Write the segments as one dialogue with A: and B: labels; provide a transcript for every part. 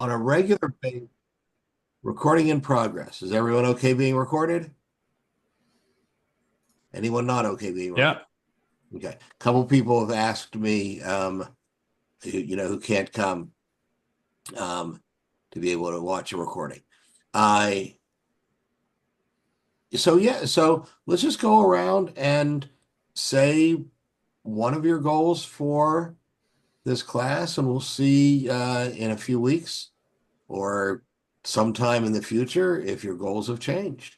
A: on a regular basis. Recording in progress. Is everyone okay being recorded? Anyone not okay being recorded?
B: Yeah.
A: Okay. A couple people have asked me, who can't come, to be able to watch a recording. I so yeah, so let's just go around and say one of your goals for this class, and we'll see in a few weeks or sometime in the future if your goals have changed.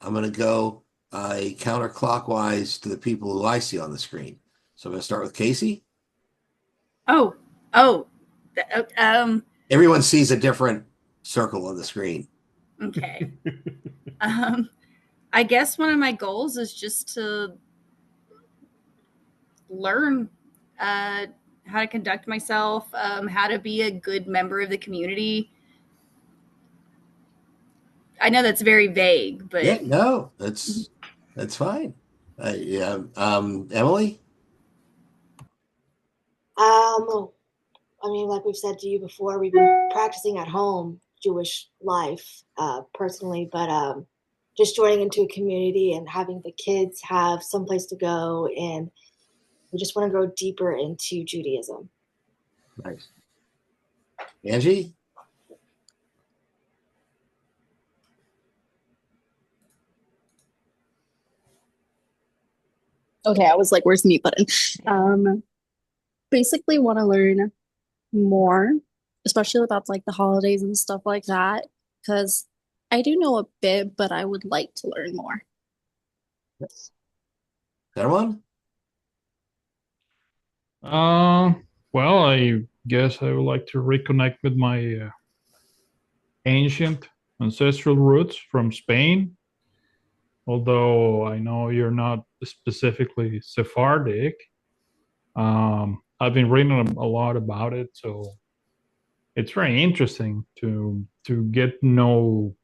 A: I'm going to go counterclockwise to the people who I see on the screen. So I'm going to start with Casey.
C: Oh, oh,
A: Everyone sees a different circle on the screen.
C: okay. um, I guess one of my goals is just to learn how to conduct myself, how to be a good member of the community. I know that's very vague,
A: Yeah,
C: but
A: no, that's fine. Yeah, Emily.
D: I mean, like we've said to you before, we've been practicing at home Jewish life personally, but just joining into a community and having the kids have someplace to go, and we just want to go deeper into Judaism.
A: Nice. Angie.
E: Okay, I was like, where's the mute button? Basically want to learn more, especially about like the holidays and stuff like that, because I do know a bit, but I would like to learn more.
A: Yes. That one?
B: Well, I guess I would like to reconnect with my ancient ancestral roots from Spain. Although I know you're not specifically Sephardic, I've been reading a lot about it, so it's very interesting to get to know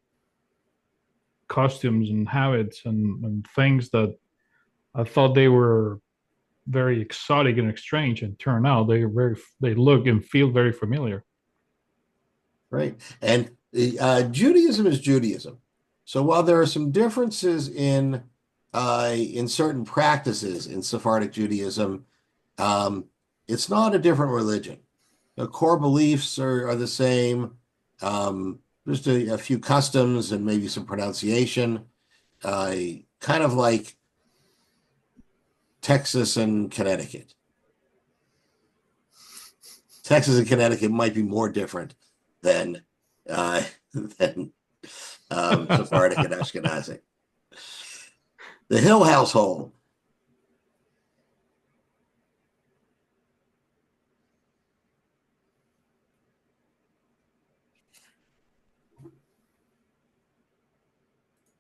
B: costumes and habits and things that I thought they were very exotic and strange, and turn out they look and feel very familiar.
A: Right. And Judaism is Judaism. So while there are some differences in certain practices in Sephardic Judaism, um, it's not a different religion. The core beliefs are the same. Just a few customs and maybe some pronunciation, kind of like Texas and Connecticut. Texas and Connecticut might be more different than than Sephardic and Ashkenazi. The Hill household.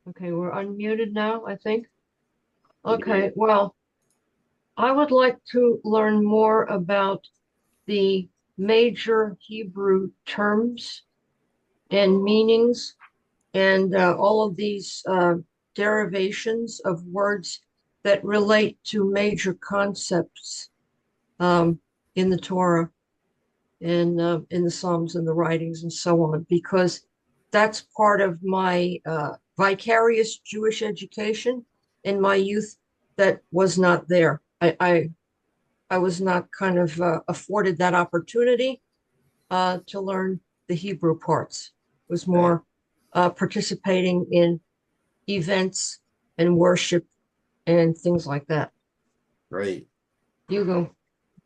F: Okay, we're unmuted now, I think. Okay, well, I would like to learn more about the major Hebrew terms and meanings and all of these derivations of words that relate to major concepts in the Torah and in the Psalms and the writings and so on, because that's part of my vicarious Jewish education in my youth that was not there. I was not kind of afforded that opportunity to learn the Hebrew parts. It was more participating in events and worship and things like that.
A: Great.
F: You go.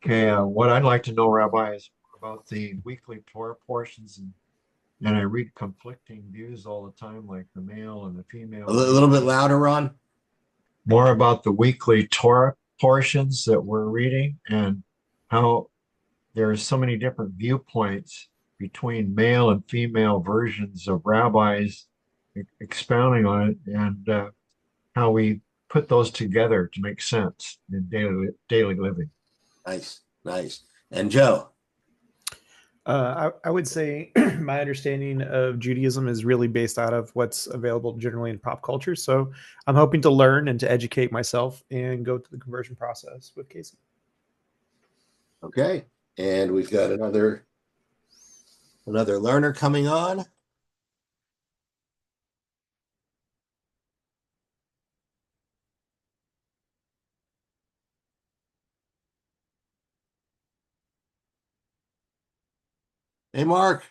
G: Okay, what I'd like to know, Rabbi, is about the weekly Torah portions, and I read conflicting views all the time, like the male and the female.
A: A little bit louder, Ron.
G: More about the weekly Torah portions that we're reading and how there are so many different viewpoints between male and female versions of rabbis expounding on it, and how we put those together to make sense in daily living.
A: Nice, nice. And Joe.
H: I would say my understanding of Judaism is really based out of what's available generally in pop culture. So I'm hoping to learn and to educate myself and go through the conversion process with Casey.
A: Okay. And we've got another Another learner coming on. Hey, Mark.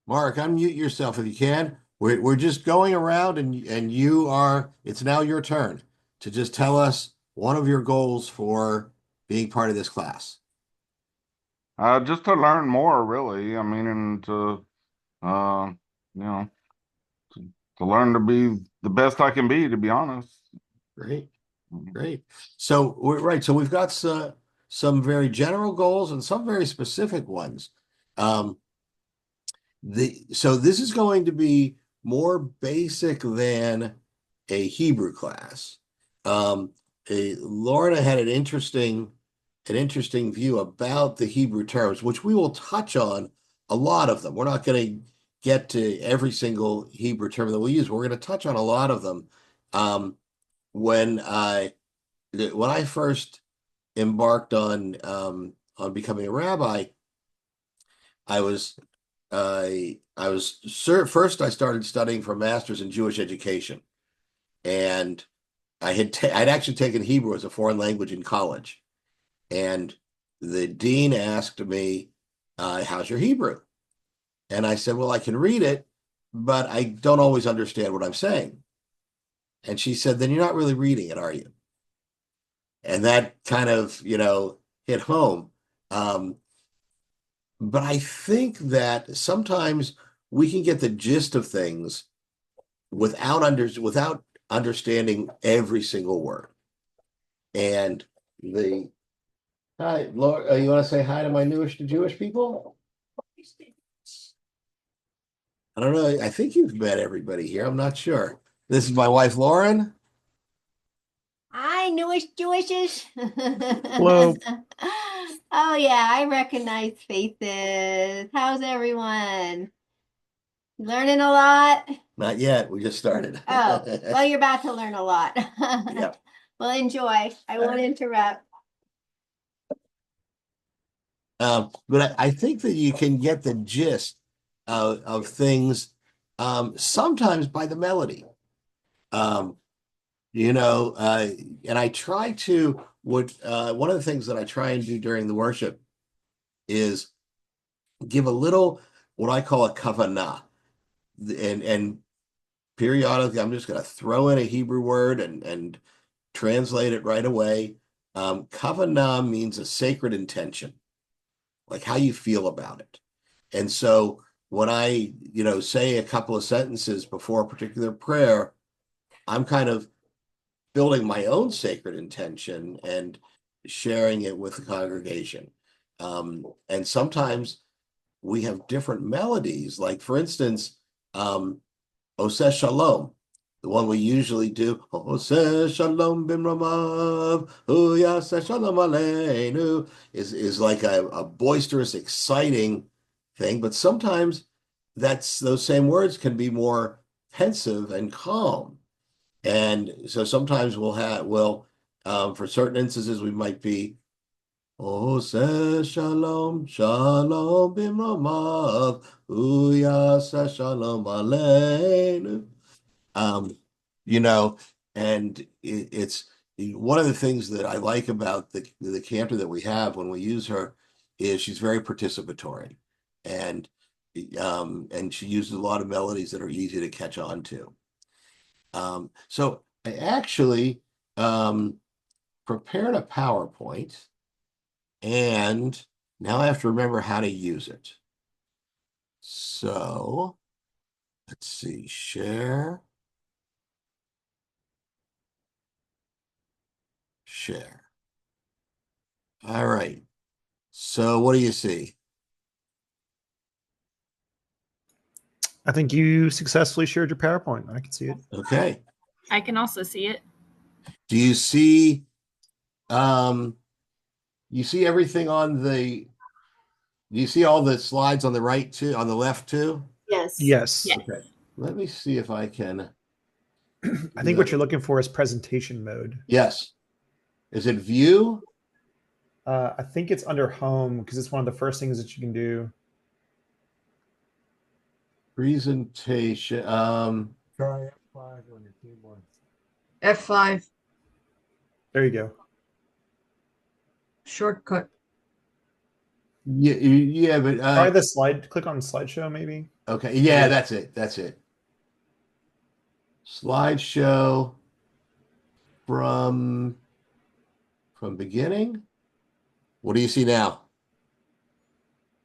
A: Mark, unmute yourself if you can. We're just going around and it's now your turn to just tell us one of your goals for being part of this class.
I: Just to learn more, really. I mean, and to uh, you know, to learn to be the best I can be, to be honest.
A: Great. Great. So we've got some very general goals and some very specific ones. So this is going to be more basic than a Hebrew class. Lorna had an interesting view about the Hebrew terms, which we will touch on a lot of them. We're not going to get to every single Hebrew term that we use. We're going to touch on a lot of them. When I first embarked on becoming a rabbi, first I started studying for a master's in Jewish education, and I'd actually taken Hebrew as a foreign language in college, and the dean asked me, "How's your Hebrew?" And I said, "Well, I can read it, but I don't always understand what I'm saying." And she said, "Then you're not really reading it, are you?" And that kind of, hit home. But I think that sometimes we can get the gist of things without understanding every single word. And hi, Laura, you want to say hi to my Newish to Jewish people? I don't know. I think you've met everybody here. I'm not sure. This is my wife, Lauren.
J: Hi, Newish Jewishes.
H: Hello.
J: Oh yeah, I recognize faces. How's everyone? Learning a lot?
A: Not yet. We just started.
J: Oh, well, you're about to learn a lot.
A: Yep.
J: Well, enjoy. I won't interrupt.
A: But I think that you can get the gist of things sometimes by the melody. And I try to one of the things that I try and do during the worship is give a little what I call a kavanah, and periodically I'm just going to throw in a Hebrew word and translate it right away. Kavanah means a sacred intention, like how you feel about it. And so when I, say a couple of sentences before a particular prayer, I'm kind of building my own sacred intention and sharing it with the congregation. And sometimes we have different melodies. Like, for instance, Oseh Shalom, the one we usually do, Oseh Shalom Bimramav, Yaseh Shalom Aleinu, is like a boisterous, exciting thing. But sometimes those same words can be more pensive and calm. And so sometimes for certain instances, we might be, Oseh Shalom, Shalom Bimramav, Yaseh Shalom Aleinu. And it's one of the things that I like about the cantor that we have when we use her is she's very participatory, and she uses a lot of melodies that are easy to catch on to. So I actually prepared a PowerPoint, and now I have to remember how to use it. So let's see, share. All right. So what do you see?
H: I think you successfully shared your PowerPoint. I can see it.
A: Okay.
C: I can also see it.
A: Do you see you see everything do you see all the slides on the right too, on the left too?
D: Yes.
H: Yes.
C: Yes.
A: Okay. Let me see if I can.
H: I think what you're looking for is presentation mode.
A: Yes. Is it view?
H: I think it's under home because it's one of the first things that you can do.
A: Presentation.
G: Try F5 on your keyboard.
F: F5
H: There you go.
F: shortcut.
A: Yeah, but
H: Try the slide. Click on slideshow, maybe.
A: okay. Yeah, that's it. That's it. Slideshow from beginning. What do you see now?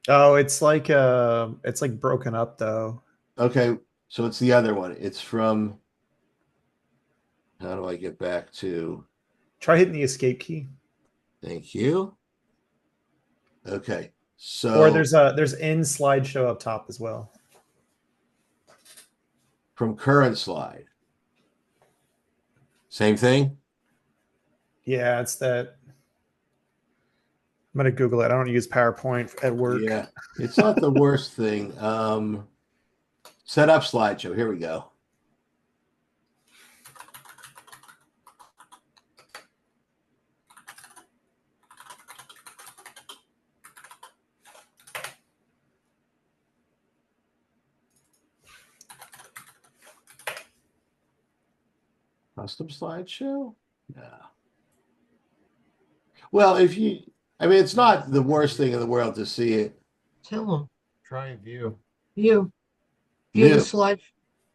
H: Oh, it's like broken up though.
A: Okay, so it's the other one. It's from. How do I get back to?
H: Try hitting the escape key.
A: Thank you. Okay, so
H: Or there's in slideshow up top as well.
A: from current slide. Same thing.
H: Yeah, it's that. I'm gonna Google it. I don't use PowerPoint at work.
A: Yeah, it's not the worst thing. Set up slideshow. Here we go. Custom slideshow? No. Well, I mean, it's not the worst thing in the world to see it.
F: Tell them.
G: Try view.
F: View
A: View.
F: the slide.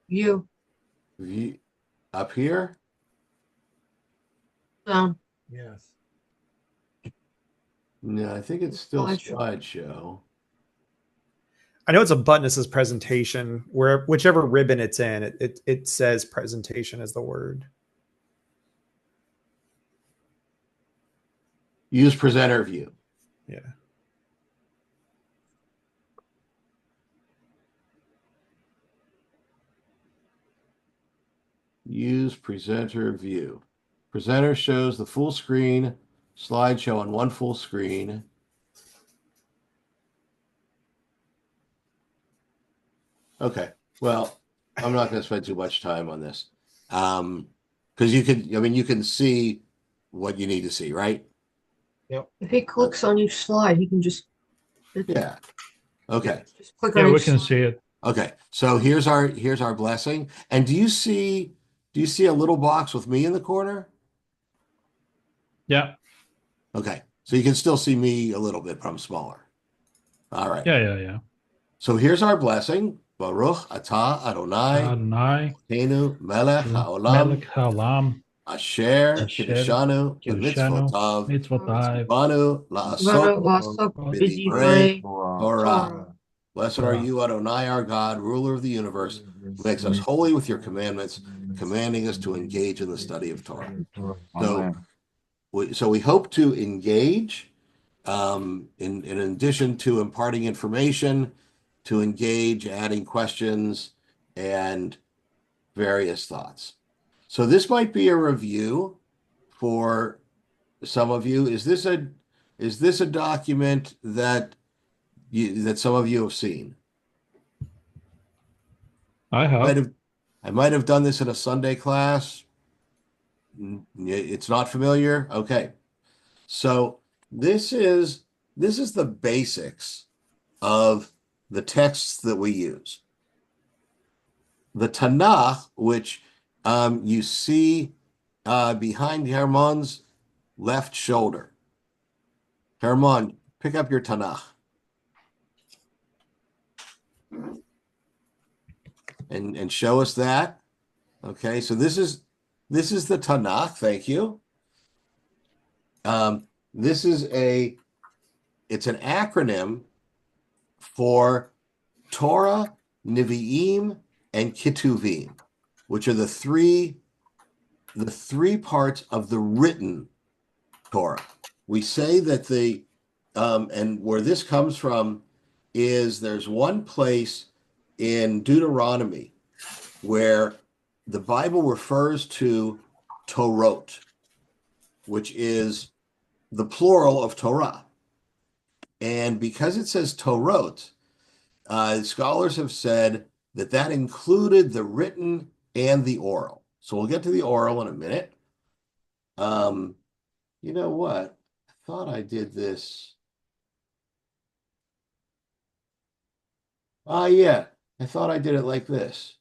F: View.
A: Up here.
F: Down.
G: Yes.
A: No, I think it's still
F: Slideshow.
A: slideshow.
H: I know it's a button that says presentation. Where whichever ribbon it's in, it says presentation as the word.
A: Use presenter view.
H: Yeah.
A: Use presenter view. Presenter shows the full screen slideshow on one full screen. Okay. Well, I'm not going to spend too much time on this. Because you can see what you need to see, right?
F: If he clicks on each slide, he can just.
A: Yeah. Okay.
F: Just click
B: Yeah,
F: on
B: we
F: each
B: can
F: slide.
B: see it.
A: Okay. So here's our blessing. And do you see a little box with me in the corner?
B: Yeah.
A: Okay. So you can still see me a little bit, but I'm smaller. All right.
B: Yeah.
A: So here's our blessing. Baruch atah Adonai
B: Adonai,
A: Eloheinu melech haolam
B: Melech Haolam,
A: asher
B: Asher
A: kiddushanu
B: Kiddushanu,
A: b'mitzvotav
B: Mitzvotav,
A: banu la'asot b'divrei Torah. Blessed are you, Adonai, our God, ruler of the universe, who makes us holy with your commandments, commanding us to engage in the study of Torah. So we hope to engage, in addition to imparting information, to engage, adding questions, and various thoughts. So this might be a review for some of you. Is this a document that some of you have seen?
B: I have.
A: I might have done this in a Sunday class. It's not familiar. Okay. So this is the basics of the texts that we use. The Tanakh, which you see behind Hermon's left shoulder. Hermon, pick up your Tanakh. And show us that. Okay, so this is the Tanakh. Thank you. It's an acronym for Torah, Nevi'im, and Ketuvim, which are the three parts of the written Torah. We say that and where this comes from is there's one place in Deuteronomy where the Bible refers to Torot, which is the plural of Torah. And because it says Torot, scholars have said that included the written and the oral. So we'll get to the oral in a minute. You know what? I thought I did this. Yeah, I thought I did it like this.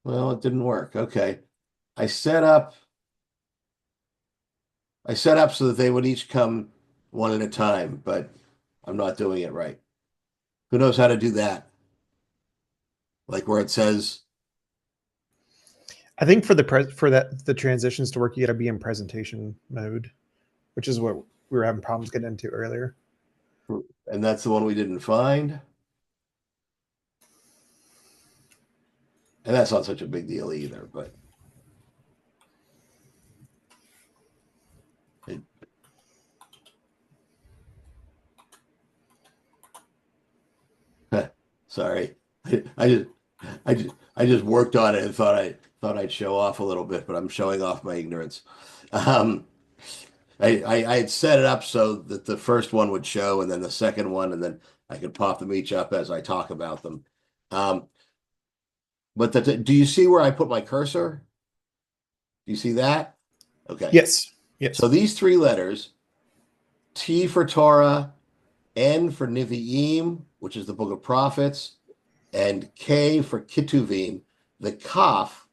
A: Well, it didn't work. Okay. I set up so that they would each come one at a time, but I'm not doing it right. Who knows how to do that? Like where it says,
H: I think for the transitions to work, you got to be in presentation mode, which is what we were having problems getting into earlier.
A: and that's the one we didn't find. And that's not such a big deal either, but sorry. I just worked on it and thought I'd show off a little bit, but I'm showing off my ignorance. Um, I had set it up so that the first one would show and then the second one, and then I could pop them each up as I talk about them. But do you see where I put my cursor? Do you see that? Okay.
H: Yes. Yes.
A: So these three letters, T for Torah, N for Nevi'im, which is the book of prophets, and K for Ketuvim. The Kaf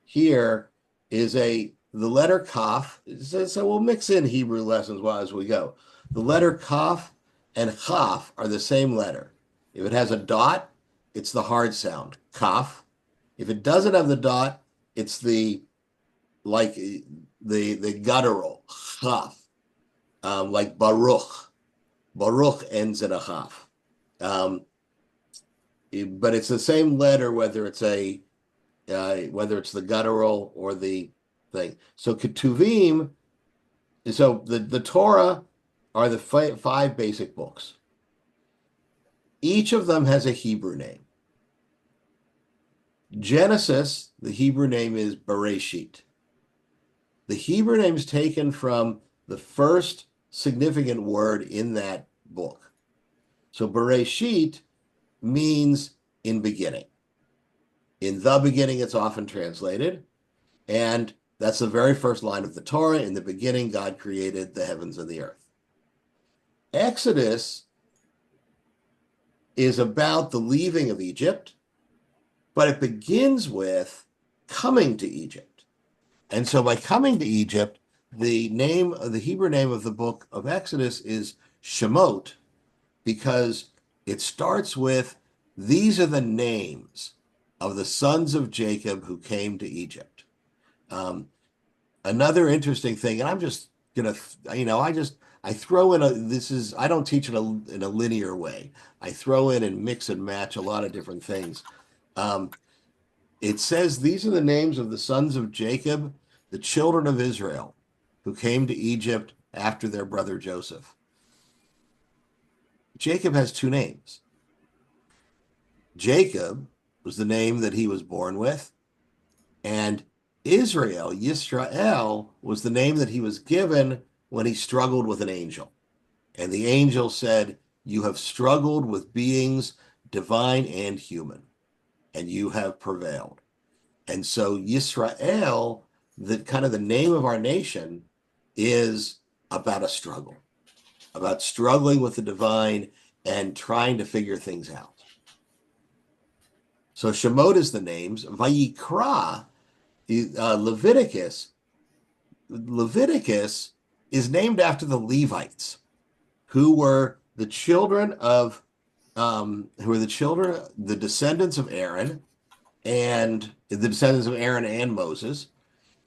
A: here is the letter Kaf. So we'll mix in Hebrew lessons as we go. The letter Kaf and Chaf are the same letter. If it has a dot, it's the hard sound, Kaf. If it doesn't have the dot, it's the guttural, Chaf, like Baruch. Baruch ends in a Chaf. But it's the same letter whether it's the guttural or the thing. So Ketuvim, so the Torah are the five basic books. Each of them has a Hebrew name. Genesis, the Hebrew name is Bereshit. The Hebrew name is taken from the first significant word in that book. So Bereshit means in beginning. In the beginning, it's often translated. And that's the very first line of the Torah. In the beginning, God created the heavens and the earth. Exodus is about the leaving of Egypt, but it begins with coming to Egypt. And so by coming to Egypt, the Hebrew name of the book of Exodus is Shemot, because it starts with, these are the names of the sons of Jacob who came to Egypt. Another interesting thing, and I'm just gonna, I throw in I don't teach in a linear way. I throw in and mix and match a lot of different things. It says, these are the names of the sons of Jacob, the children of Israel, who came to Egypt after their brother Joseph. Jacob has two names. Jacob was the name that he was born with, and Israel, Yisrael, was the name that he was given when he struggled with an angel. And the angel said, you have struggled with beings divine and human, and you have prevailed. And so Yisrael, the name of our nation, is about a struggle, about struggling with the divine and trying to figure things out. So Shemot is the names. Vayikra, Leviticus is named after the Levites, who were the descendants of Aaron, and the descendants of Aaron and Moses.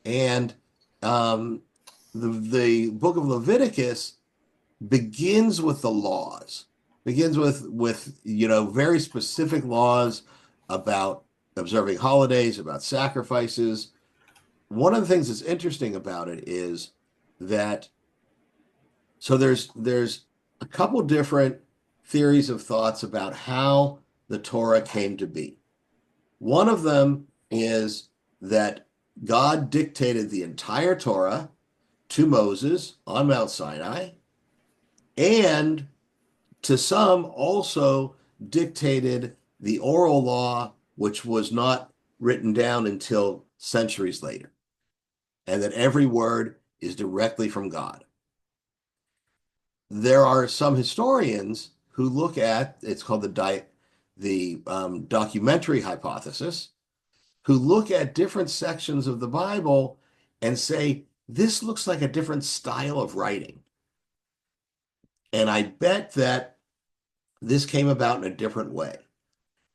A: And the book of Leviticus begins with the laws, begins with very specific laws about observing holidays, about sacrifices. One of the things that's interesting about it is that, so there's a couple different theories of thoughts about how the Torah came to be. One of them is that God dictated the entire Torah to Moses on Mount Sinai, and to some also dictated the oral law, which was not written down until centuries later, and that every word is directly from God. there are some historians who look at, it's called the documentary hypothesis, who look at different sections of the Bible and say, this looks like a different style of writing. And I bet that this came about in a different way.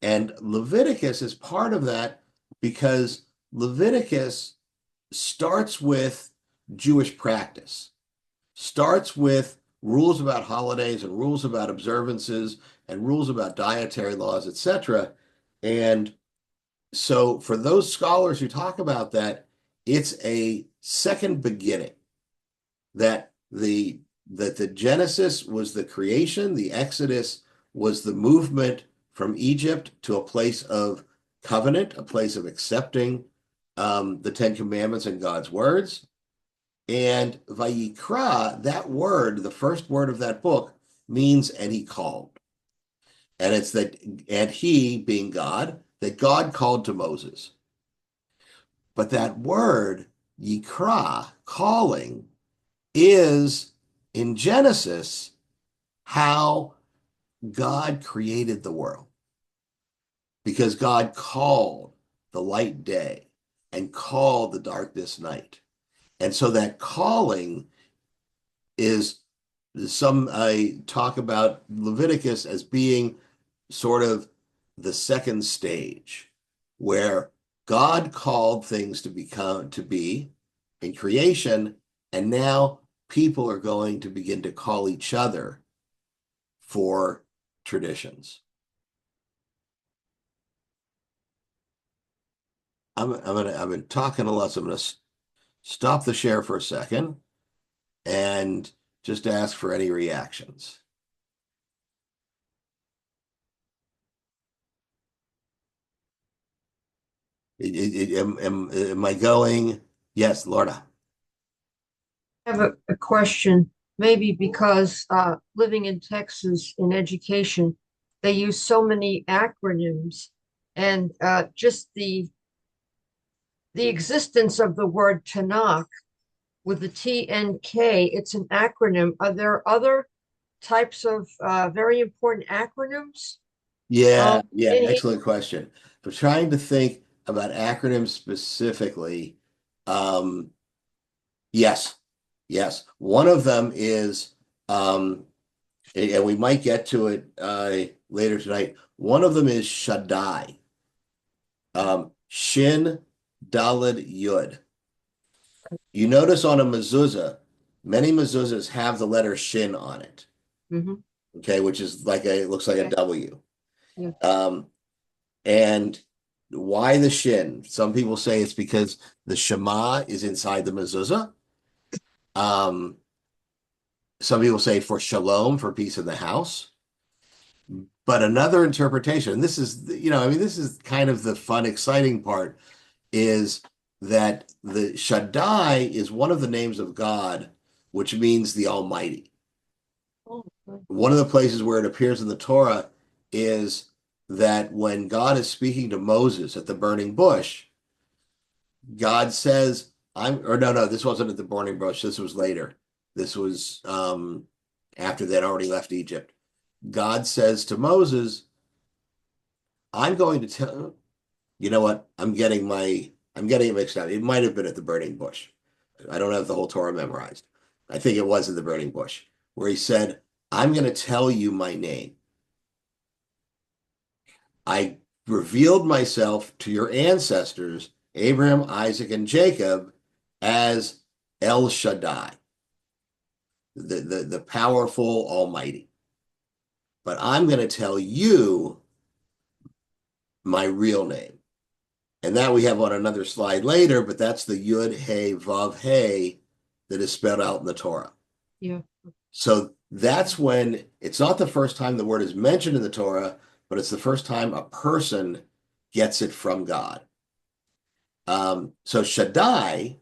A: And Leviticus is part of that because Leviticus starts with Jewish practice, starts with rules about holidays and rules about observances and rules about dietary laws, etc. And so for those scholars who talk about that, it's a second beginning, that the Genesis was the creation, the Exodus was the movement from Egypt to a place of covenant, a place of accepting the Ten Commandments and God's words. And Vayikra, that word, the first word of that book, means and he called. And it's that, and he, being God, that God called to Moses. But that word, Yikra, calling, is in Genesis how God created the world. Because God called the light day and called the darkness night. And so that calling is, some talk about Leviticus as being sort of the second stage, where God called things to be in creation, and now people are going to begin to call each other for traditions. I've been talking a lot, so I'm gonna stop the share for a second and just ask for any reactions. Am I going? Yes, Lorna.
F: I have a question, maybe because living in Texas in education, they use so many acronyms, and just the existence of the word Tanakh with the T and K, it's an acronym. Are there other types of very important acronyms?
A: Yeah,
F: In here?
A: excellent question. I'm trying to think about acronyms specifically. Yes, yes. One of them is, and we might get to it later tonight. One of them is Shaddai. Shin, Daled, Yud. You notice on a mezuzah, many mezuzahs have the letter Shin on it.
F: Mhm.
A: Okay, which is like it looks like a
F: Okay.
A: W.
F: Yeah.
A: And why the Shin? Some people say it's because the Shema is inside the mezuzah. Some people say for shalom, for peace in the house. But another interpretation, and this is, this is kind of the fun, exciting part, is that the Shaddai is one of the names of God, which means the Almighty.
F: Oh, okay.
A: One of the places where it appears in the Torah is that when God is speaking to Moses at the burning bush, God says, no, this wasn't at the burning bush. This was later. This was after they'd already left Egypt. God says to Moses, I'm going to tell, you know what? I'm getting it mixed up. It might have been at the burning bush. I don't have the whole Torah memorized. I think it was in the burning bush, where he said, I'm going to tell you my name. I revealed myself to your ancestors, Abraham, Isaac, and Jacob, as El Shaddai, the powerful Almighty. But I'm going to tell you my real name. And that we have on another slide later, but that's the Yud, Hey, Vav, Hey that is spelled out in the Torah.
F: Yeah.
A: So that's when it's not the first time the word is mentioned in the Torah, but it's the first time a person gets it from God. So Shaddai,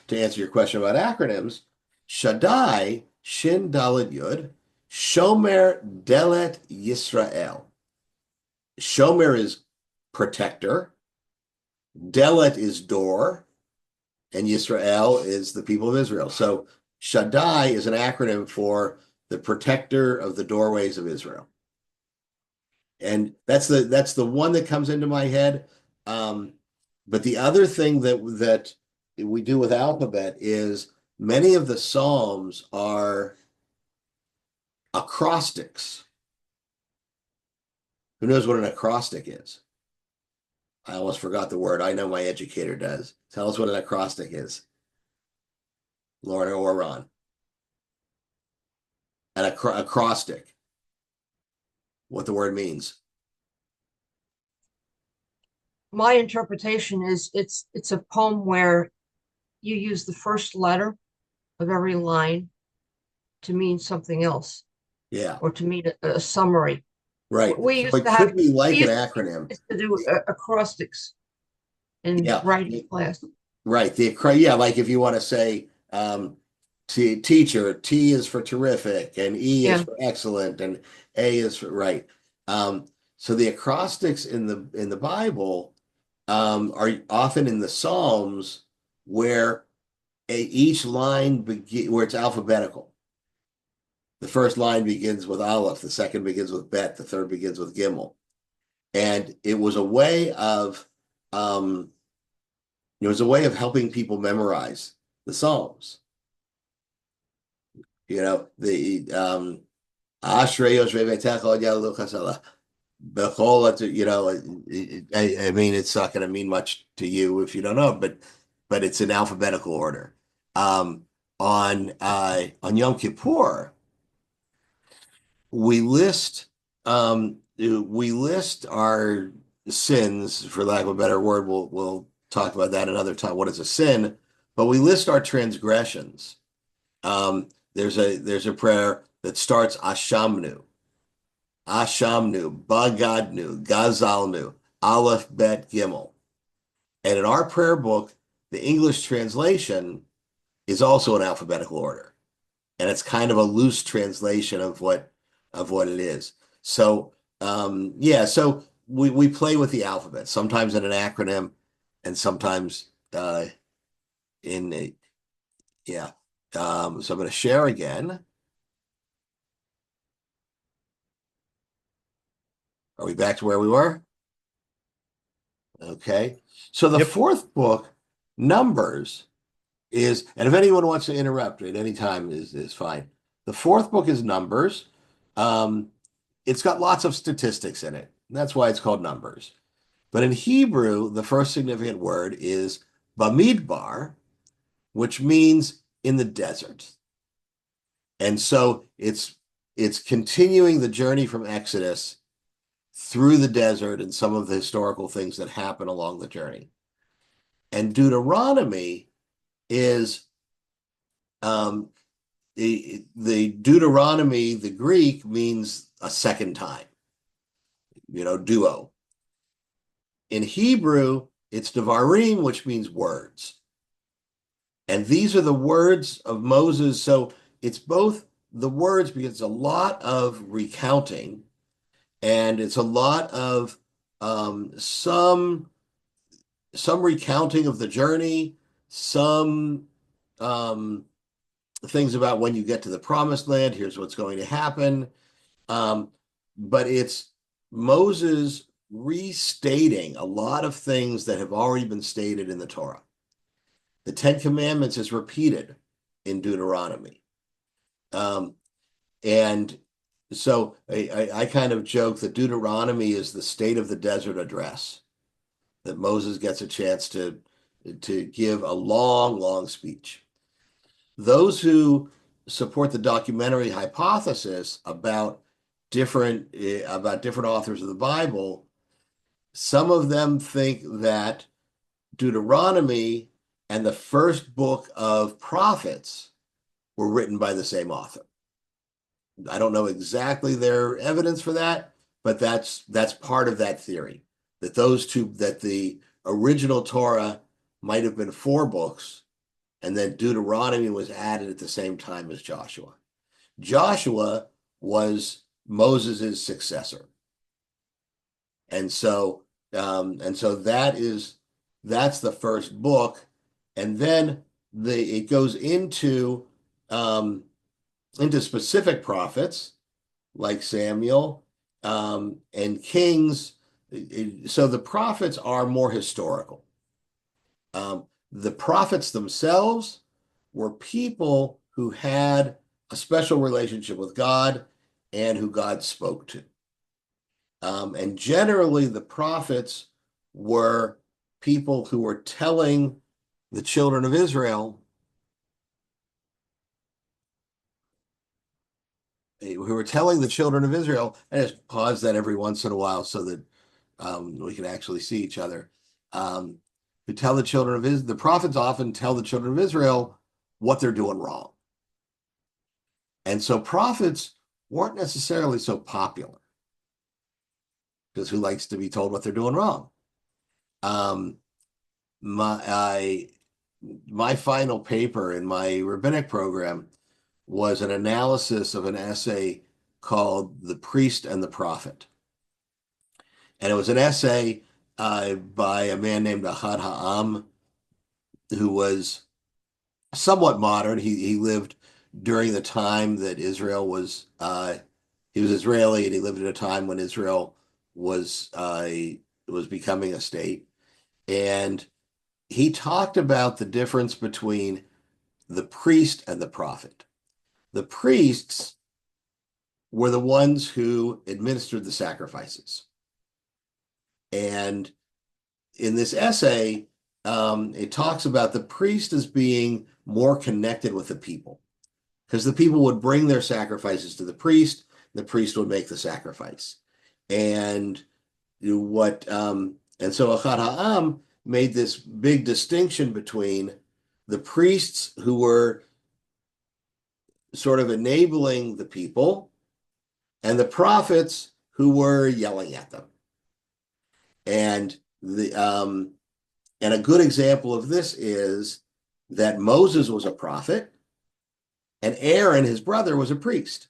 A: to answer your question about acronyms, Shaddai, Shin Daled Yud, Shomer Delet Yisrael. Shomer is protector, Delet is door, and Yisrael is the people of Israel. So Shaddai is an acronym for the protector of the doorways of Israel. And that's the one that comes into my head. But the other thing that we do with alphabet is many of the Psalms are acrostics. Who knows what an acrostic is? I almost forgot the word. I know my educator does. Tell us what an acrostic is. Lorna or Ron. An acrostic. What the word means.
F: My interpretation is it's a poem where you use the first letter of every line to mean something else.
A: Yeah.
F: Or to mean a summary.
A: Right.
F: We
A: So
F: used
A: it
F: to have
A: could be like an
F: we
A: acronym.
F: used to do acrostics in
A: Yeah.
F: writing class.
A: Right. Yeah, like if you want to say teacher, T is for terrific, and E is
F: Yeah.
A: for excellent, and A is for right. So the acrostics in the Bible are often in the Psalms where each line where it's alphabetical. The first line begins with Aleph, the second begins with Bet, the third begins with Gimel. And it was a way of helping people memorize the Psalms. You know, the Ashrei Yoshvei Beitecha Od Yalu Chasala. You know, I mean, it's not going to mean much to you if you don't know, but it's in alphabetical order. On Yom Kippur, we list our sins, for lack of a better word. We'll talk about that another time. What is a sin? But we list our transgressions. There's a prayer that starts Ashamnu, Bagadnu, Gazalnu, Aleph, Bet, Gimel. And in our prayer book, the English translation is also in alphabetical order. And it's kind of a loose translation of what it is. So so we play with the alphabet, sometimes in an acronym and sometimes in a yeah. So I'm going to share again. Are we back to where we were? Okay. So the fourth book, Numbers, is, and if anyone wants to interrupt at any time is fine. The fourth book is Numbers. It's got lots of statistics in it. That's why it's called Numbers. But in Hebrew, the first significant word is Bamidbar, which means in the desert. And so it's continuing the journey from Exodus through the desert and some of the historical things that happen along the journey. And Deuteronomy is the Deuteronomy, the Greek means a second time, duo. In Hebrew, it's Devarim, which means words. And these are the words of Moses. So it's both the words because it's a lot of recounting and it's a lot of some recounting of the journey, some things about when you get to the promised land, here's what's going to happen. But it's Moses restating a lot of things that have already been stated in the Torah. The Ten Commandments is repeated in Deuteronomy. And so I kind of joke that Deuteronomy is the State of the Desert address, that Moses gets a chance to give a long, long speech. Those who support the documentary hypothesis about different authors of the Bible, some of them think that Deuteronomy and the first book of prophets were written by the same author. I don't know exactly their evidence for that, but that's part of that theory, that the original Torah might have been 4 books, and then Deuteronomy was added at the same time as Joshua. Joshua was Moses' successor. And so that's the first book. And then it goes into into specific prophets like Samuel, and kings. So the prophets are more historical. The prophets themselves were people who had a special relationship with God and who God spoke to. And generally, the prophets were people who were telling the children of Israel, and I just pause that every once in a while so that we can actually see each other. Who tell the children of Israel, the prophets often tell the children of Israel what they're doing wrong. And so prophets weren't necessarily so popular because who likes to be told what they're doing wrong? My final paper in my rabbinic program was an analysis of an essay called The Priest and the Prophet. And it was an essay by a man named Ahad Ha'am, who was somewhat modern. He lived during the time that Israel was, he was Israeli, and he lived at a time when Israel was becoming a state. And he talked about the difference between the priest and the prophet. The priests were the ones who administered the sacrifices. And in this essay, it talks about the priest as being more connected with the people, because the people would bring their sacrifices to the priest would make the sacrifice. And so Ahad Ha'am made this big distinction between the priests who were sort of enabling the people and the prophets who were yelling at them. And a good example of this is that Moses was a prophet and Aaron, his brother, was a priest.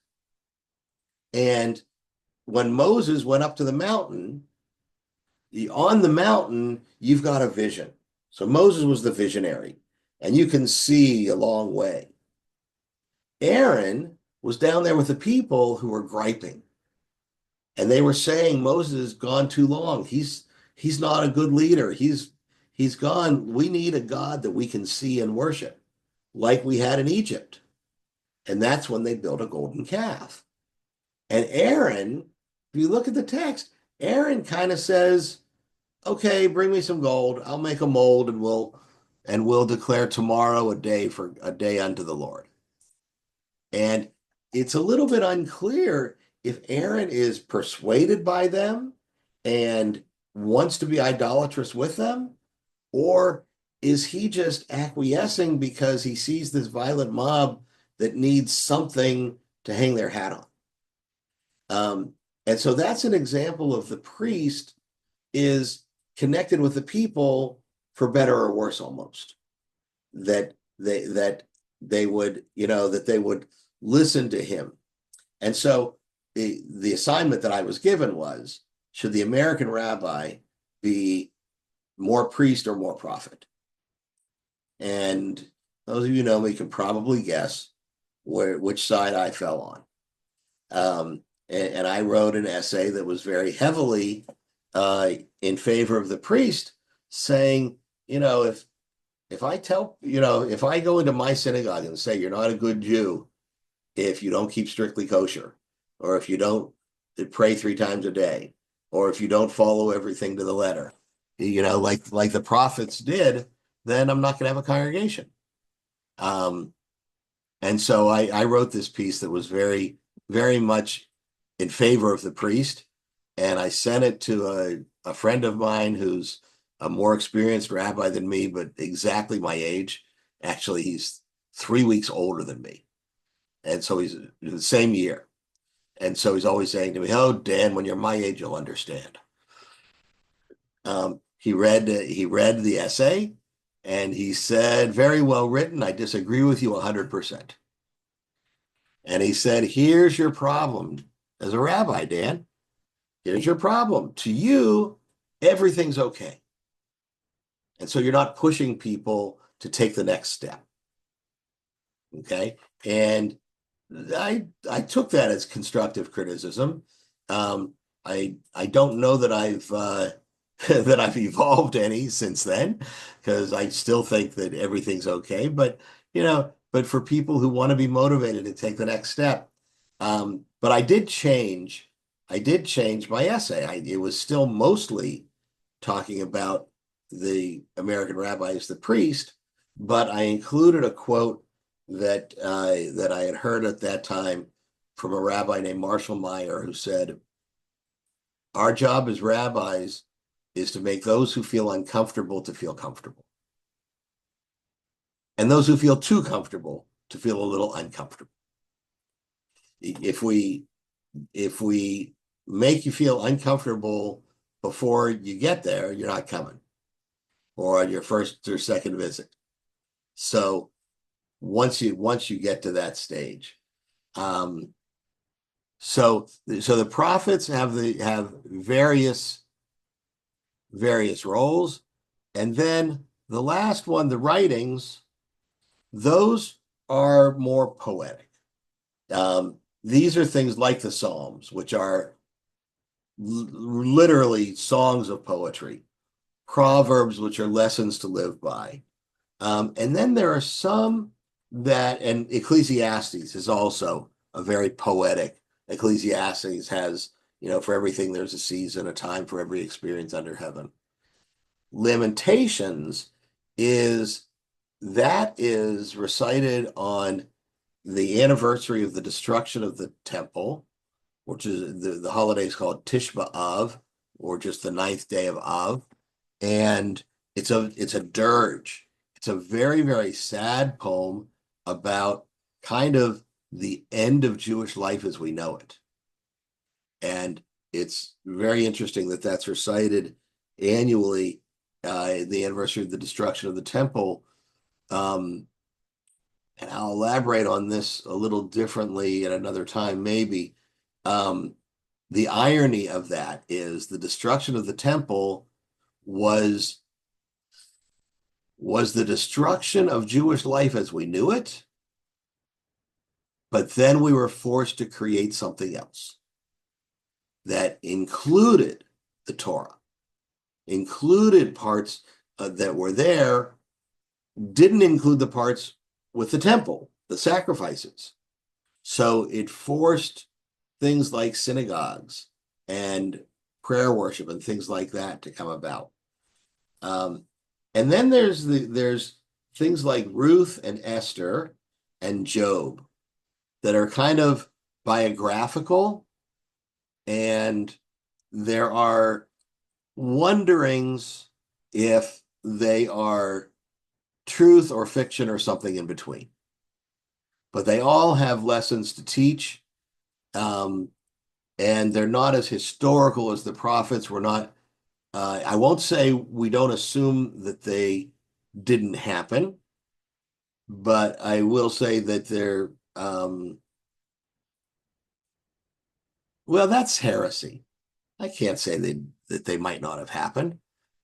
A: And when Moses went up to the mountain, on the mountain, you've got a vision. So Moses was the visionary, and you can see a long way. Aaron was down there with the people who were griping. And they were saying Moses has gone too long. He's not a good leader. He's gone. We need a God that we can see and worship, like we had in Egypt. And that's when they built a golden calf. And Aaron, if you look at the text, Aaron kind of says, okay, bring me some gold. I'll make a mold and we'll declare tomorrow a day unto the Lord. And it's a little bit unclear if Aaron is persuaded by them and wants to be idolatrous with them, or is he just acquiescing because he sees this violent mob that needs something to hang their hat on? And so that's an example of the priest is connected with the people for better or worse, almost. That they would listen to him. And so the assignment that I was given was, should the American rabbi be more priest or more prophet? And those of you who know me can probably guess which side I fell on. And I wrote an essay that was very heavily in favor of the priest, saying, if I go into my synagogue and say you're not a good Jew if you don't keep strictly kosher, or if you don't pray 3 times a day, or if you don't follow everything to the letter, like the prophets did, then I'm not going to have a congregation. And so I wrote this piece that was very, very much in favor of the priest, and I sent it to a friend of mine who's a more experienced rabbi than me, but exactly my age. Actually, he's 3 weeks older than me. And so he's the same year. And so he's always saying to me, oh, Dan, when you're my age, you'll understand. He read the essay, and he said, very well written. I disagree with you 100%. And he said, here's your problem as a rabbi, Dan. Here's your problem. To you, everything's okay. And so you're not pushing people to take the next step. Okay. And I took that as constructive criticism. I don't know that I've that I've evolved any since then, because I still think that everything's okay. But but for people who want to be motivated to take the next step, but I did change. I did change my essay. It was still mostly talking about the American rabbi as the priest, but I included a quote that I had heard at that time from a rabbi named Marshall Meyer, who said, "Our job as rabbis is to make those who feel uncomfortable to feel comfortable, and those who feel too comfortable to feel a little uncomfortable. If we make you feel uncomfortable before you get there, you're not coming, or on your first or second visit. So once you get to that stage, so the prophets have various roles, and then the last one, the writings, those are more poetic. These are things like the Psalms, which are literally songs of poetry, Proverbs, which are lessons to live by. And then there are some and Ecclesiastes is also a very poetic. Ecclesiastes has, for everything there's a season, a time for every experience under heaven. Lamentations is recited on the anniversary of the destruction of the temple, which is the holiday is called Tish B'Av, or just the 9th day of Av, and it's a dirge. It's a very, very sad poem about kind of the end of Jewish life as we know it. And it's very interesting that that's recited annually, the anniversary of the destruction of the temple. And I'll elaborate on this a little differently at another time, maybe. The irony of that is the destruction of the temple was the destruction of Jewish life as we knew it, but then we were forced to create something else that included the Torah, included parts that were there, didn't include the parts with the temple, the sacrifices. So it forced things like synagogues and prayer worship and things like that to come about. And then there's things like Ruth and Esther and Job that are kind of biographical, and there are wonderings if they are truth or fiction or something in between. But they all have lessons to teach, and they're not as historical as the prophets. We're not. I won't say we don't assume that they didn't happen, but I will say that they're, well, that's heresy. I can't say that they might not have happened,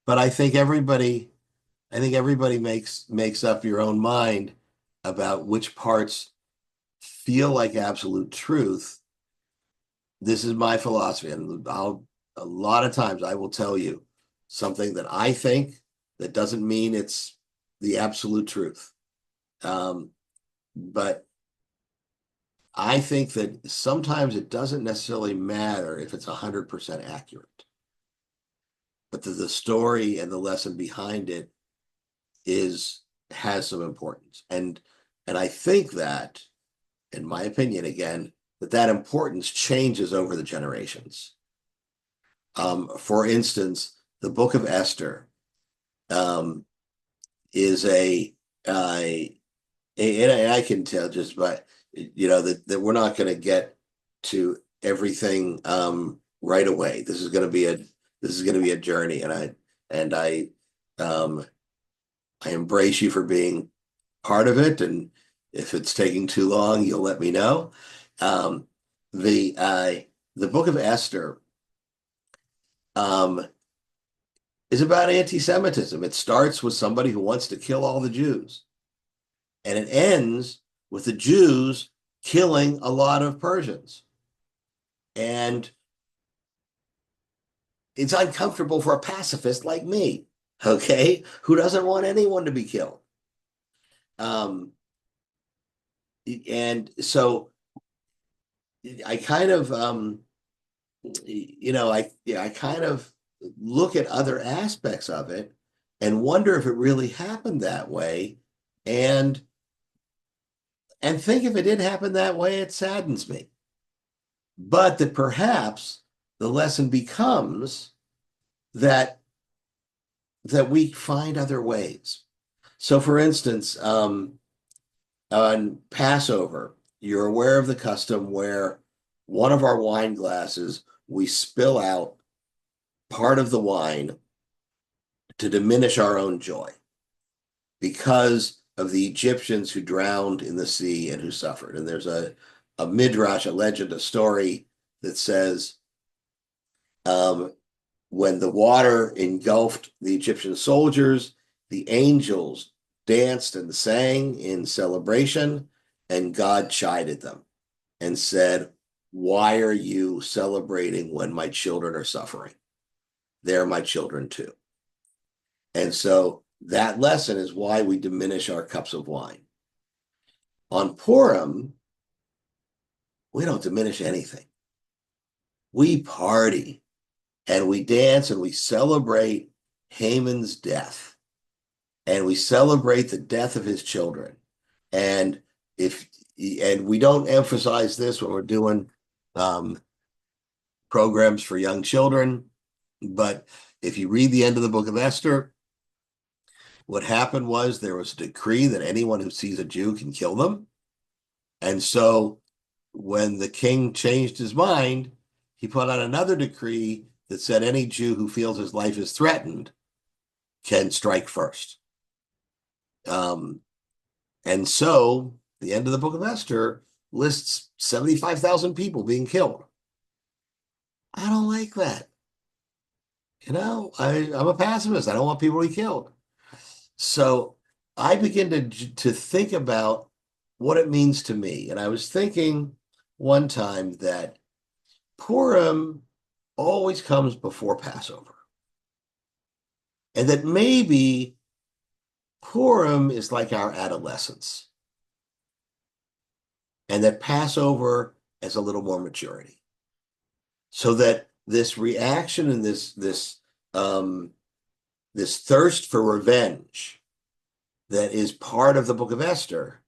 A: but I think everybody makes up your own mind about which parts feel like absolute truth. This is my philosophy, and a lot of times I will tell you something that I think that doesn't mean it's the absolute truth. But I think that sometimes it doesn't necessarily matter if it's 100% accurate, but the story and the lesson behind it has some importance. And I think that, in my opinion, again, that importance changes over the generations. For instance, the Book of Esther is and I can tell just by that we're not going to get to everything right away. This is going to be a journey, and I embrace you for being part of it. And if it's taking too long, you'll let me know. The Book of Esther is about anti-Semitism. It starts with somebody who wants to kill all the Jews, and it ends with the Jews killing a lot of Persians. And it's uncomfortable for a pacifist like me, okay, who doesn't want anyone to be killed. And so I kind of, I kind of look at other aspects of it and wonder if it really happened that way. And think if it did happen that way, it saddens me. But that perhaps the lesson becomes that we find other ways. So for instance, on Passover, you're aware of the custom where one of our wine glasses, we spill out part of the wine to diminish our own joy because of the Egyptians who drowned in the sea and who suffered. And there's a midrash, a legend, a story that says when the water engulfed the Egyptian soldiers, the angels danced and sang in celebration, and God chided them and said, "Why are you celebrating when my children are suffering? They're my children too." And so that lesson is why we diminish our cups of wine. On Purim, we don't diminish anything. We party and we dance and we celebrate Haman's death. And we celebrate the death of his children. And we don't emphasize this when we're doing programs for young children, but if you read the end of the book of Esther, what happened was there was a decree that anyone who sees a Jew can kill them. And so when the king changed his mind, he put out another decree that said any Jew who feels his life is threatened can strike first. And so the end of the book of Esther lists 75,000 people being killed. I don't like that. I'm a pacifist. I don't want people to be killed. So I begin to think about what it means to me. And I was thinking one time that Purim always comes before Passover. And that maybe Purim is like our adolescence. And that Passover has a little more maturity. So that this reaction and this thirst for revenge that is part of the book of Esther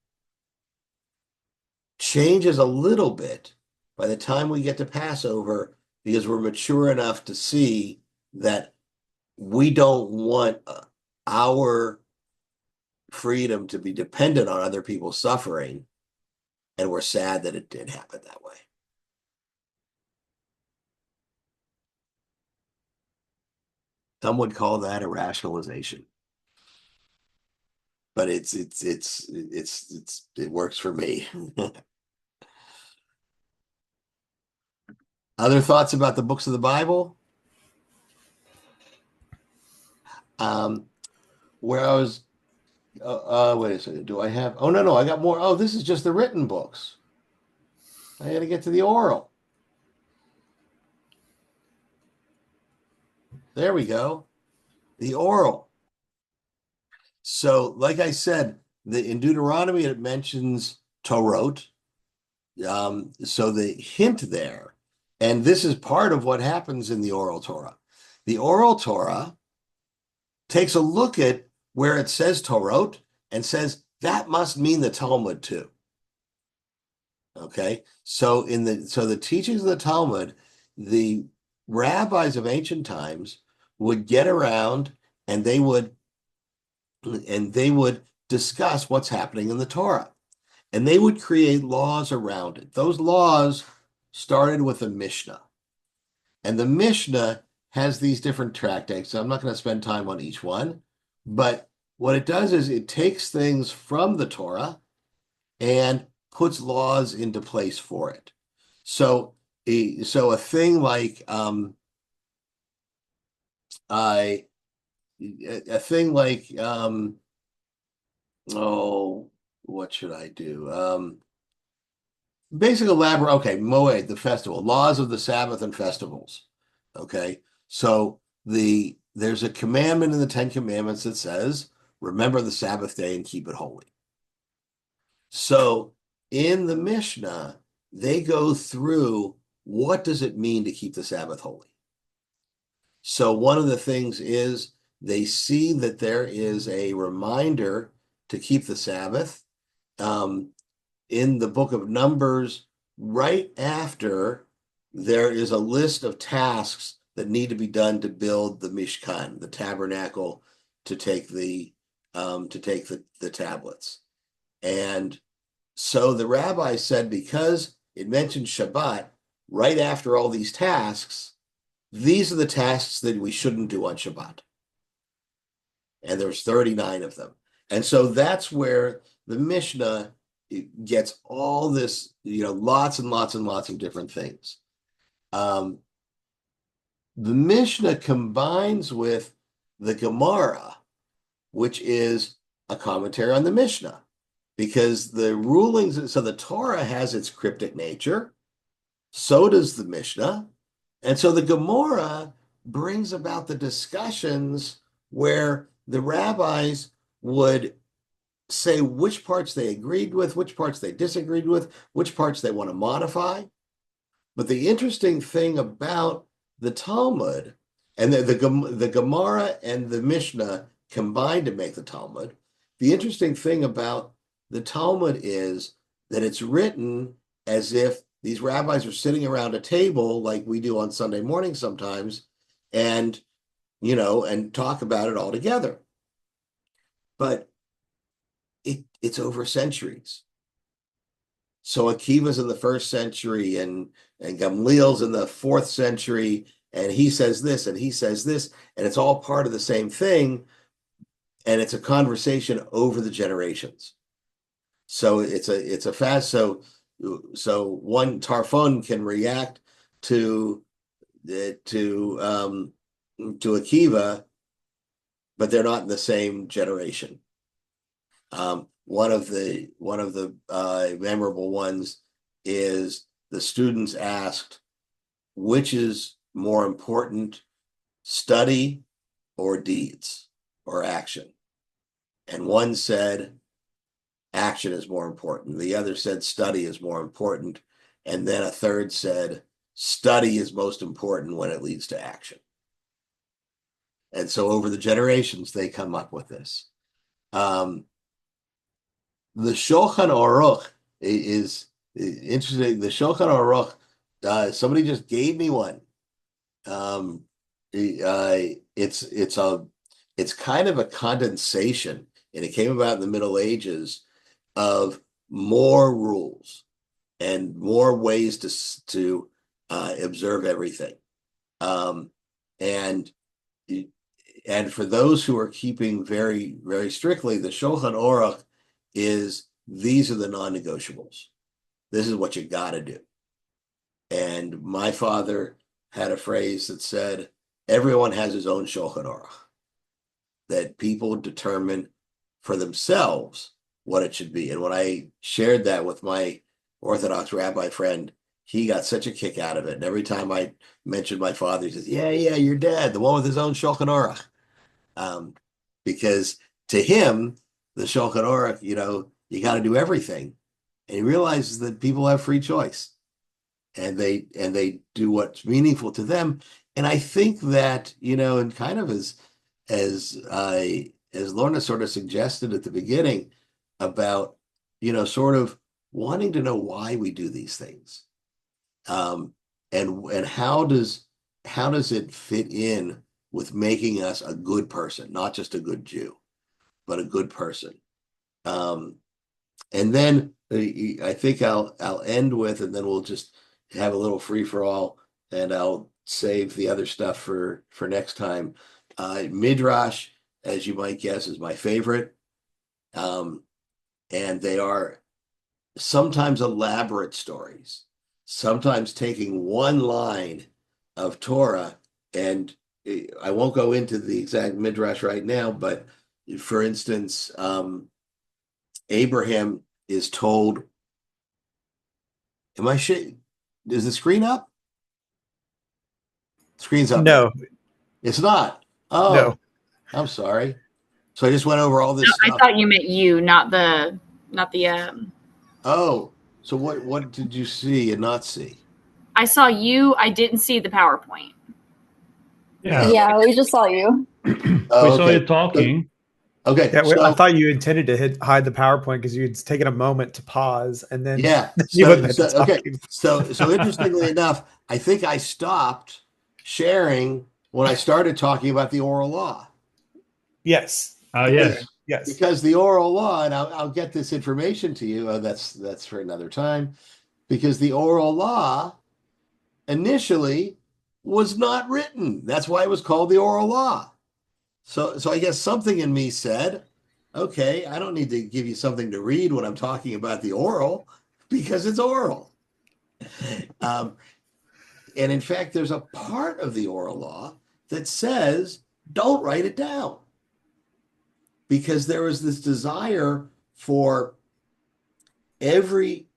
A: changes a little bit by the time we get to Passover, because we're mature enough to see that we don't want our freedom to be dependent on other people's suffering, and we're sad that it did happen that way. Some would call that a rationalization, but it works for me. Other thoughts about the books of the Bible? Where I was, wait a second. Do I have? Oh no, I got more. Oh, this is just the written books. I got to get to the oral. There we go. The oral. So, like I said, in Deuteronomy it mentions Torot. So the hint there, and this is part of what happens in the oral Torah. The oral Torah takes a look at where it says Torot and says that must mean the Talmud too. Okay, so the teachings of the Talmud, the rabbis of ancient times would get around and they would discuss what's happening in the Torah, and they would create laws around it. Those laws started with a Mishnah, and the Mishnah has these different tractates. So I'm not going to spend time on each one, but what it does is it takes things from the Torah and puts laws into place for it. So a thing like oh, what should I do? basic elaborate. Okay, Moed, the festival, laws of the Sabbath and festivals. Okay, so there's a commandment in the Ten Commandments that says, "Remember the Sabbath day and keep it holy." So in the Mishnah, they go through what does it mean to keep the Sabbath holy. So one of the things is they see that there is a reminder to keep the Sabbath. In the book of Numbers, right after there is a list of tasks that need to be done to build the Mishkan, the tabernacle, to take the tablets. And so the rabbi said, because it mentioned Shabbat right after all these tasks, these are the tasks that we shouldn't do on Shabbat. And there's 39 of them. And so that's where the Mishnah gets all this, lots and lots and lots of different things. The Mishnah combines with the Gemara, which is a commentary on the Mishnah, because the rulings, so the Torah has its cryptic nature, so does the Mishnah. And so the Gemara brings about the discussions where the rabbis would say which parts they agreed with, which parts they disagreed with, which parts they want to modify. But the interesting thing about the Talmud, and the Gemara and the Mishnah combined to make the Talmud, the interesting thing about the Talmud is that it's written as if these rabbis are sitting around a table like we do on Sunday morning sometimes, and talk about it all together. But it's over centuries. So Akiva's in the 1st century, and Gamliel's in the 4th century, and he says this and he says this, and it's all part of the same thing, and it's a conversation over the generations. So it's a fast. So one Tarfon can react to Akiva, but they're not in the same generation. One of the memorable ones is the students asked, which is more important, study or deeds or action? And one said, action is more important. The other said, study is more important. And then a third said, study is most important when it leads to action. And so over the generations, they come up with this. The Shulchan Aruch is interesting. The Shulchan Aruch, somebody just gave me one. It's kind of a condensation, and it came about in the Middle Ages, of more rules and more ways to observe everything. And for those who are keeping very, very strictly, the Shulchan Aruch is, these are the non-negotiables. This is what you got to do. And my father had a phrase that said, everyone has his own Shulchan Aruch, that people determine for themselves what it should be. And when I shared that with my Orthodox rabbi friend, he got such a kick out of it. And every time I mentioned my father, he says, yeah, your dad, the one with his own Shulchan Aruch. Because to him, the Shulchan Aruch, you got to do everything. And he realizes that people have free choice, and they do what's meaningful to them. And I think that, and kind of as Lorna sort of suggested at the beginning about, sort of wanting to know why we do these things. And how does it fit in with making us a good person, not just a good Jew, but a good person. And then I think I'll end with, and then we'll just have a little free for all, and I'll save the other stuff for next time. Midrash, as you might guess, is my favorite. And they are sometimes elaborate stories, sometimes taking one line of Torah, and I won't go into the exact Midrash right now, but for instance, Abraham is told Am I Is the screen up? Screen's up now.
H: No,
A: It's not.
H: no.
A: Oh, I'm sorry. So I just went over all
C: No,
A: this
C: I
A: stuff.
C: thought you meant you, not the
A: Oh, so what did you see and not see?
C: I saw you. I didn't see the PowerPoint.
B: Yeah,
E: Yeah, we just saw you.
B: we
A: Oh,
B: saw
A: okay.
B: you talking.
A: Okay.
H: Yeah, I
A: So
H: thought you intended to hide the PowerPoint because you'd taken a moment to pause and then
A: yeah.
H: you went back to
A: Okay.
H: talking.
A: So interestingly enough, I think I stopped sharing when I started talking about the oral law.
H: Yes.
B: Yes.
H: Yes.
A: Because the oral law, and I'll get this information to you. That's for another time. Because the oral law initially was not written. That's why it was called the oral law. So I guess something in me said, okay, I don't need to give you something to read when I'm talking about the oral because it's oral. Um, and in fact, there's a part of the oral law that says don't write it down because there was this desire for every,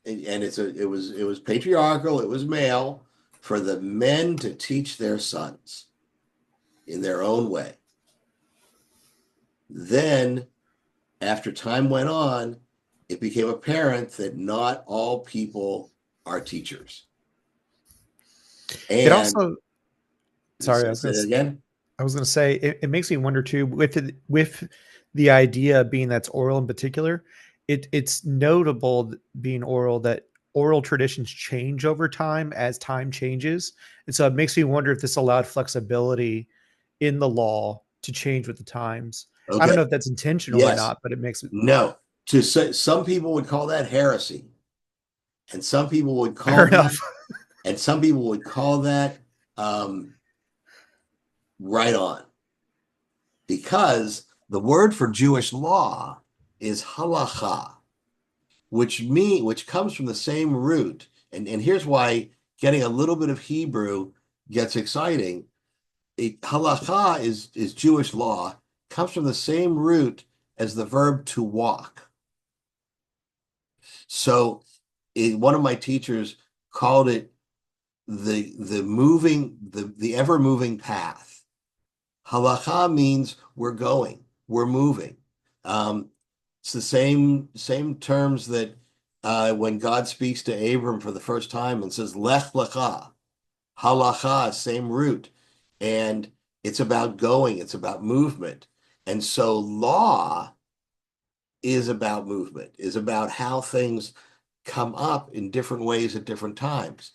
A: and it was patriarchal, it was male, for the men to teach their sons in their own way. Then, after time went on, it became apparent that not all people are teachers.
H: It
A: And
H: also, sorry,
A: say it again.
H: I was going to say it makes me wonder too with the idea being that's oral in particular. It's notable being oral that oral traditions change over time as time changes, and so it makes me wonder if this allowed flexibility in the law to change with the times. I don't know
A: Okay.
H: if that's intentional or
A: Yes.
H: not, but it makes it
A: No. To say, some people would call that heresy, and some people would
H: fair
A: call
H: enough.
A: that, and some people would call that um, right on, because the word for Jewish law is halacha, which comes from the same root. And here's why getting a little bit of Hebrew gets exciting. Halacha is Jewish law, comes from the same root as the verb to walk. So one of my teachers called it the ever moving path. Halacha means we're going, we're moving. It's the same terms that when God speaks to Abram for the first time and says Lech Lecha, halacha, same root, and it's about going, it's about movement, and so law is about movement, is about how things come up in different ways at different times.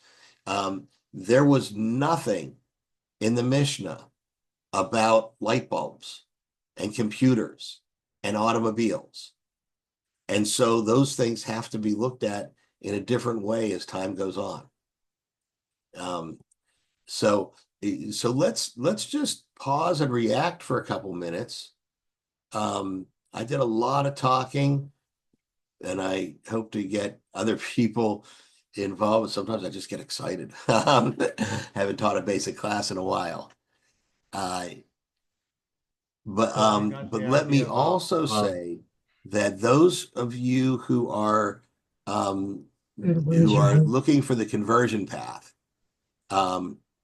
A: There was nothing in the Mishnah about light bulbs and computers and automobiles. And so those things have to be looked at in a different way as time goes on. Um, so let's just pause and react for a couple minutes. I did a lot of talking, and I hope to get other people involved. Sometimes I just get excited. Haven't taught a basic class in a while. Uh, but let me also say that those of you who are looking for the conversion path,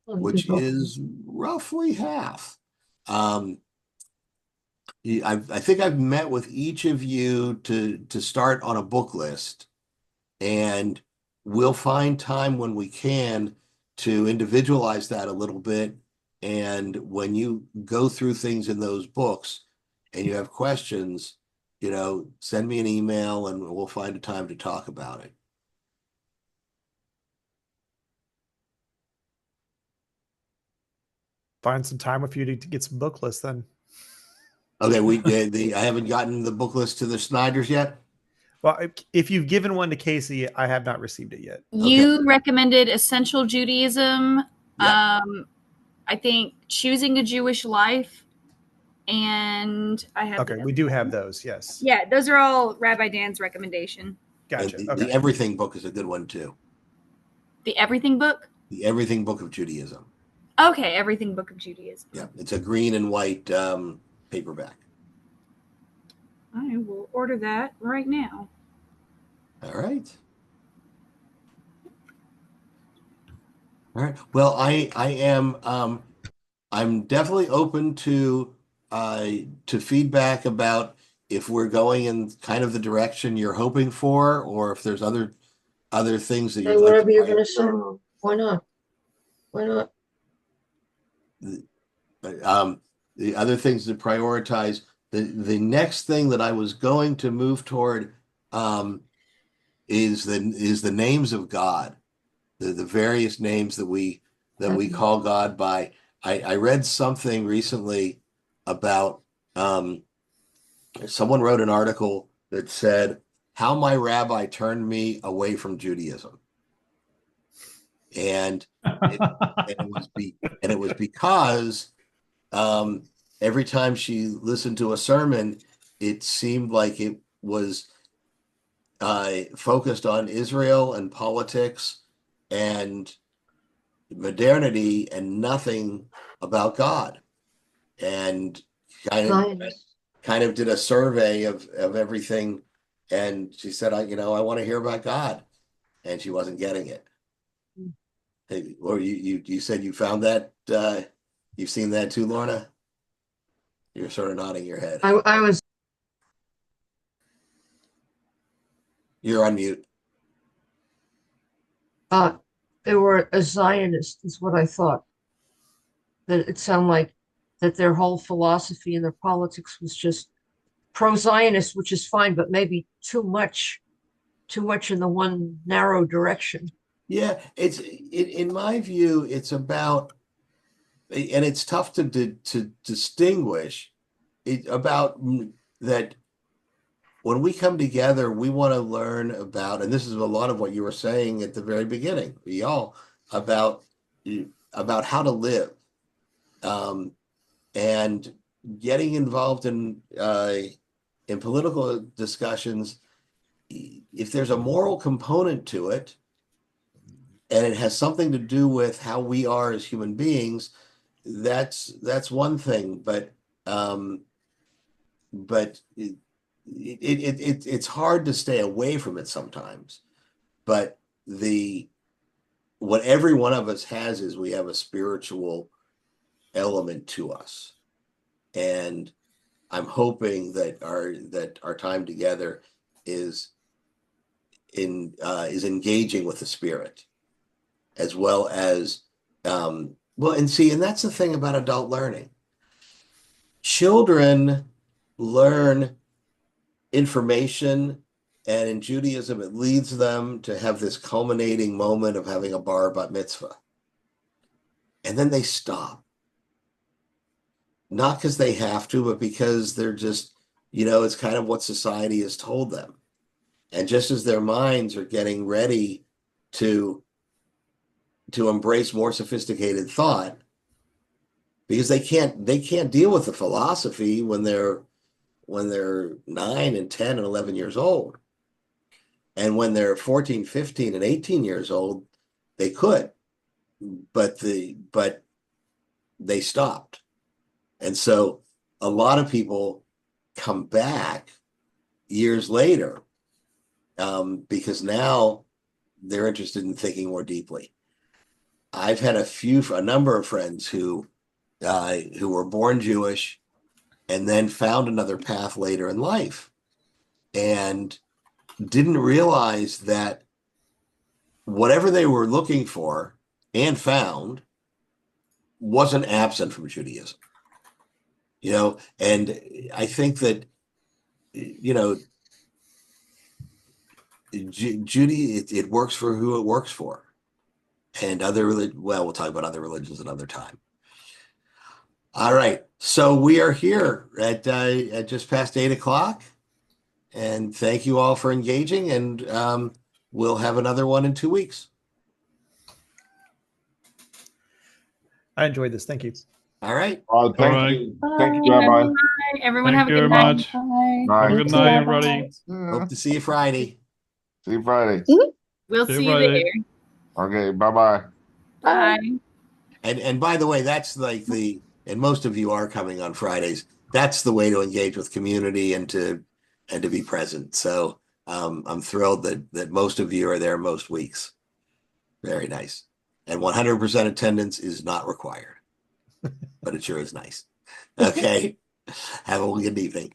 A: which is roughly half. I think I've met with each of you to start on a book list, and we'll find time when we can to individualize that a little bit. And when you go through things in those books and you have questions, send me an email and we'll find a time to talk about it.
H: Find some time with you to get some book lists then.
A: Okay, I haven't gotten the book list to the Snyders yet.
H: Well, if you've given one to Casey, I have not received it yet.
C: You recommended Essential Judaism.
A: Yeah.
C: I think Choosing a Jewish Life, and I have.
H: Okay, we do have those. Yes.
C: Yeah, those are all Rabbi Dan's recommendation.
H: Gotcha.
A: And
H: Okay.
A: the Everything book is a good one too.
C: The Everything book?
A: The Everything Book of Judaism.
C: Okay, Everything Book of Judaism.
A: Yeah, it's a green and white paperback.
C: I will order that right now.
A: All right. All right. Well, I am I'm definitely open to feedback about if we're going in kind of the direction you're hoping for, or if there's other things that
F: Say
A: you'd like to
F: whatever you're
A: play.
F: gonna say. Why not? Why not?
A: Um, the other things to prioritize. The next thing that I was going to move toward is the names of God, the various names that we call God by. I read something recently about someone wrote an article that said how my rabbi turned me away from Judaism, and it was because um, every time she listened to a sermon, it seemed like it was focused on Israel and politics and modernity and nothing about God. And kind of
F: Zionist.
A: kind of did a survey of everything. And she said, I want to hear about God. And she wasn't getting it. Hey, or you said you found that you've seen that too, Lorna? You're sort of nodding your head.
F: I was
A: You're on mute.
F: they were a Zionist is what I thought. That it sounded like that their whole philosophy and their politics was just pro-Zionist, which is fine, but maybe too much in the one narrow direction.
A: Yeah, in my view, it's about, and it's tough to distinguish about that when we come together, we want to learn about, and this is a lot of what you were saying at the very beginning, y'all, about about how to live, um, and getting involved in political discussions. If there's a moral component to it, and it has something to do with how we are as human beings, that's one thing. But it's hard to stay away from it sometimes. But the what every one of us has is we have a spiritual element to us, and I'm hoping that our time together is is engaging with the spirit as well as well, and that's the thing about adult learning. Children learn information, and in Judaism, it leads them to have this culminating moment of having a bar bat mitzvah. And then they stop, not because they have to, but because they're just, it's kind of what society has told them. And just as their minds are getting ready to embrace more sophisticated thought, because they can't deal with the philosophy when they're 9 and 10 and 11 years old. And when they're 14, 15, and 18 years old, they could, but they stopped. And so a lot of people come back years later because now they're interested in thinking more deeply. I've had a number of friends who were born Jewish and then found another path later in life and didn't realize that whatever they were looking for and found wasn't absent from Judaism. And I think that, Judy, it works for who it works for. And we'll talk about other religions another time. All right. So we are here at just past 8 o'clock. And thank you all for engaging. And we'll have another one in 2 weeks.
H: I enjoyed this. Thank you.
A: All right.
I: Thank
B: right.
I: you. Thank you, Rabbi.
C: Bye. Everyone
B: Thank
C: have a
B: you
C: good
B: very
C: night.
B: much.
E: Bye.
I: Bye.
B: Have a good night, everybody.
A: Hope to see you Friday.
I: See you Friday.
C: We'll
B: See you
C: see you
B: Friday.
C: there.
I: Okay, bye-bye.
C: Bye.
A: And by the way, that's like and most of you are coming on Fridays. That's the way to engage with community and to be present. So I'm thrilled that most of you are there most weeks. Very nice. And 100% attendance is not required, but it sure is nice. Okay. Have a good evening.